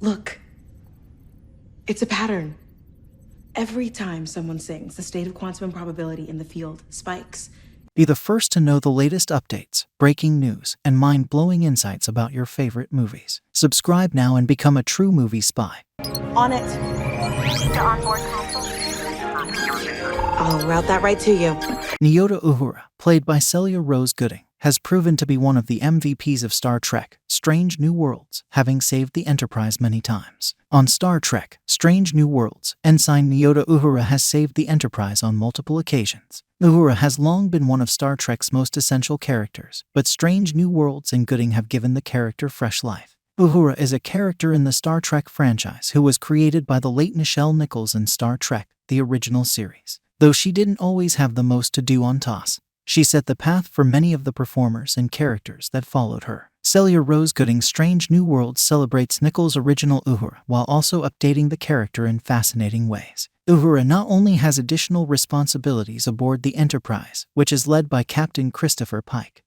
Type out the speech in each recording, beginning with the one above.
Look, it's a pattern. Every time someone sings, the state of quantum improbability in the field spikes. Be the first to know the latest updates, breaking news, and mind-blowing insights about your favorite movies. Subscribe now and become a true movie spy. On it. The onboard console. I'll route that right to you. Nyota Uhura, played by Celia Rose Gooding, has proven to be one of the MVPs of Star Trek, Strange New Worlds, having saved the Enterprise many times. On Star Trek, Strange New Worlds, Ensign Nyota Uhura has saved the Enterprise on multiple occasions. Uhura has long been one of Star Trek's most essential characters, but Strange New Worlds and Gooding have given the character fresh life. Uhura is a character in the Star Trek franchise who was created by the late Nichelle Nichols in Star Trek, the original series. Though she didn't always have the most to do on TOS, she set the path for many of the performers and characters that followed her. Celia Rose Gooding's Strange New Worlds celebrates Nichols' original Uhura while also updating the character in fascinating ways. Uhura not only has additional responsibilities aboard the Enterprise, which is led by Captain Christopher Pike,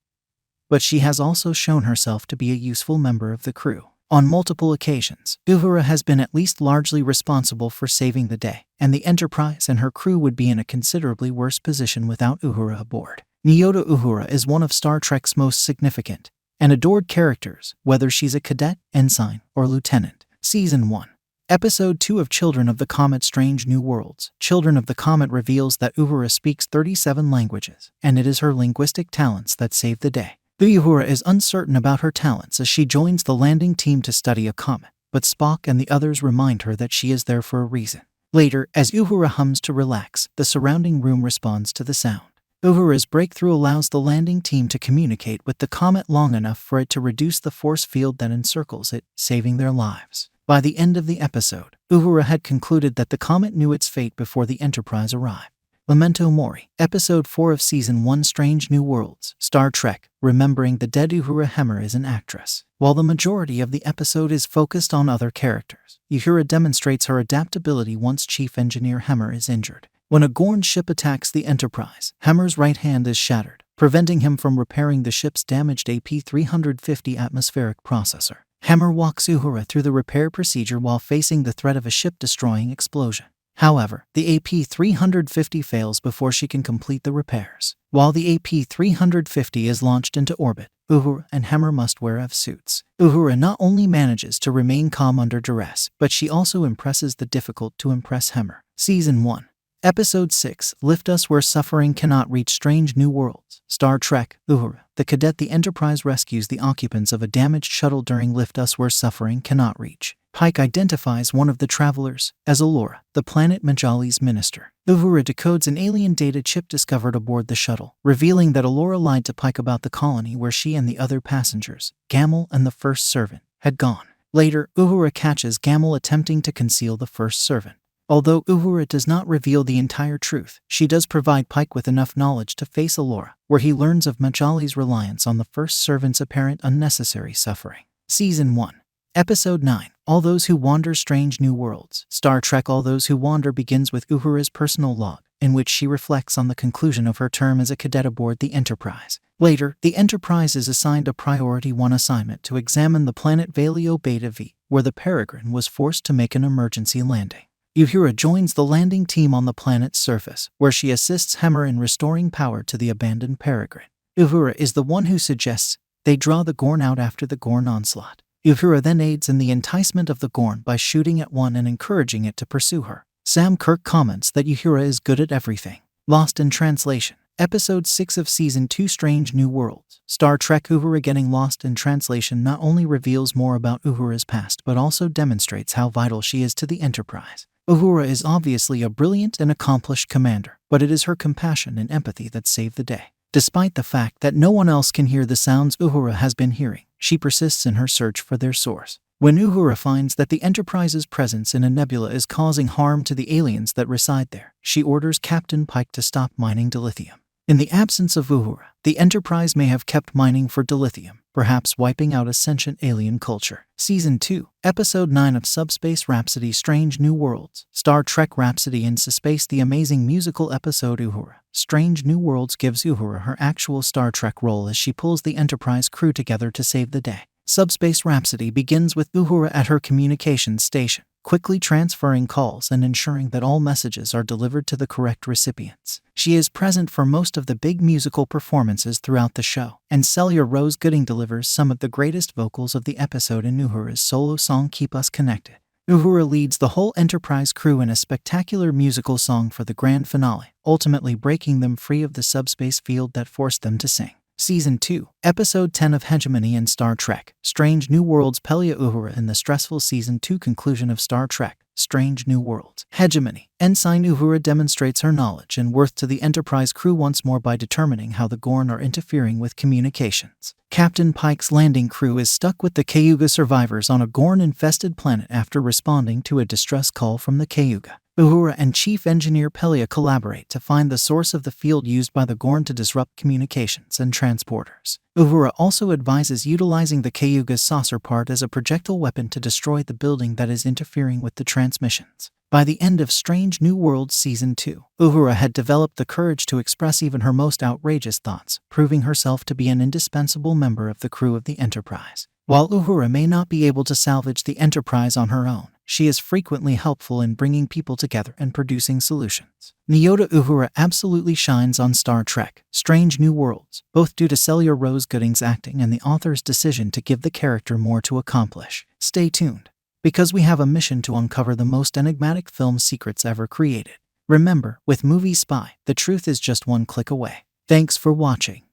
but she has also shown herself to be a useful member of the crew. On multiple occasions, Uhura has been at least largely responsible for saving the day, and the Enterprise and her crew would be in a considerably worse position without Uhura aboard. Nyota Uhura is one of Star Trek's most significant and adored characters, whether she's a cadet, ensign, or lieutenant. Season 1. Episode 2 of Children of the Comet Strange New Worlds. Children of the Comet reveals that Uhura speaks 37 languages, and it is her linguistic talents that save the day. Uhura is uncertain about her talents as she joins the landing team to study a comet, but Spock and the others remind her that she is there for a reason. Later, as Uhura hums to relax, the surrounding room responds to the sound. Uhura's breakthrough allows the landing team to communicate with the comet long enough for it to reduce the force field that encircles it, saving their lives. By the end of the episode, Uhura had concluded that the comet knew its fate before the Enterprise arrived. Memento Mori. Episode 4 of Season 1 Strange New Worlds. Star Trek, Remembering the Dead. Uhura Hemmer is an actress. While the majority of the episode is focused on other characters, Uhura demonstrates her adaptability once Chief Engineer Hemmer is injured. When a Gorn ship attacks the Enterprise, Hemmer's right hand is shattered, preventing him from repairing the ship's damaged AP-350 atmospheric processor. Hemmer walks Uhura through the repair procedure while facing the threat of a ship-destroying explosion. However, the AP-350 fails before she can complete the repairs. While the AP-350 is launched into orbit, Uhura and Hemmer must wear F-suits. Uhura not only manages to remain calm under duress, but she also impresses the difficult-to-impress Hemmer. Season 1. Episode 6, Lift Us Where Suffering Cannot Reach. Strange New Worlds. Star Trek, Uhura, the cadet. The Enterprise rescues the occupants of a damaged shuttle during Lift Us Where Suffering Cannot Reach. Pike identifies one of the travelers as Allura, the planet Majali's minister. Uhura decodes an alien data chip discovered aboard the shuttle, revealing that Allura lied to Pike about the colony where she and the other passengers, Gamel and the first servant, had gone. Later, Uhura catches Gamel attempting to conceal the first servant. Although Uhura does not reveal the entire truth, she does provide Pike with enough knowledge to face Allura, where he learns of Majali's reliance on the first servant's apparent unnecessary suffering. Season 1. Episode 9, All Those Who Wander. Strange New Worlds. Star Trek All Those Who Wander begins with Uhura's personal log, in which she reflects on the conclusion of her term as a cadet aboard the Enterprise. Later, the Enterprise is assigned a Priority 1 assignment to examine the planet Valio Beta V, where the Peregrine was forced to make an emergency landing. Uhura joins the landing team on the planet's surface, where she assists Hemmer in restoring power to the abandoned Peregrine. Uhura is the one who suggests they draw the Gorn out after the Gorn onslaught. Uhura then aids in the enticement of the Gorn by shooting at one and encouraging it to pursue her. Sam Kirk comments that Uhura is good at everything. Lost in Translation. Episode 6 of Season 2 Strange New Worlds. Star Trek Uhura getting lost in translation not only reveals more about Uhura's past but also demonstrates how vital she is to the Enterprise. Uhura is obviously a brilliant and accomplished commander, but it is her compassion and empathy that save the day. Despite the fact that no one else can hear the sounds Uhura has been hearing, she persists in her search for their source. When Uhura finds that the Enterprise's presence in a nebula is causing harm to the aliens that reside there, she orders Captain Pike to stop mining dilithium. In the absence of Uhura, the Enterprise may have kept mining for dilithium, perhaps wiping out a sentient alien culture. Season 2, Episode 9 of Subspace Rhapsody. Strange New Worlds. Star Trek Rhapsody in Space. The amazing musical episode Uhura. Strange New Worlds gives Uhura her actual Star Trek role as she pulls the Enterprise crew together to save the day. Subspace Rhapsody begins with Uhura at her communications station, quickly transferring calls and ensuring that all messages are delivered to the correct recipients. She is present for most of the big musical performances throughout the show, and Celia Rose Gooding delivers some of the greatest vocals of the episode in Uhura's solo song Keep Us Connected. Uhura leads the whole Enterprise crew in a spectacular musical song for the grand finale, ultimately breaking them free of the subspace field that forced them to sing. Season 2, Episode 10 of Hegemony in Star Trek, Strange New Worlds. Celia Uhura in the stressful Season 2 conclusion of Star Trek, Strange New Worlds. Hegemony. Ensign Uhura demonstrates her knowledge and worth to the Enterprise crew once more by determining how the Gorn are interfering with communications. Captain Pike's landing crew is stuck with the Cayuga survivors on a Gorn-infested planet after responding to a distress call from the Cayuga. Uhura and Chief Engineer Celia collaborate to find the source of the field used by the Gorn to disrupt communications and transporters. Uhura also advises utilizing the Cayuga's saucer part as a projectile weapon to destroy the building that is interfering with the transmissions. By the end of Strange New Worlds Season 2, Uhura had developed the courage to express even her most outrageous thoughts, proving herself to be an indispensable member of the crew of the Enterprise. While Uhura may not be able to salvage the Enterprise on her own, she is frequently helpful in bringing people together and producing solutions. Nyota Uhura absolutely shines on Star Trek, Strange New Worlds, both due to Celia Rose Gooding's acting and the author's decision to give the character more to accomplish. Stay tuned, because we have a mission to uncover the most enigmatic film secrets ever created. Remember, with Movie Spy, the truth is just one click away. Thanks for watching.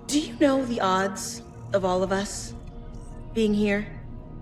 Do you know the odds of all of us being here?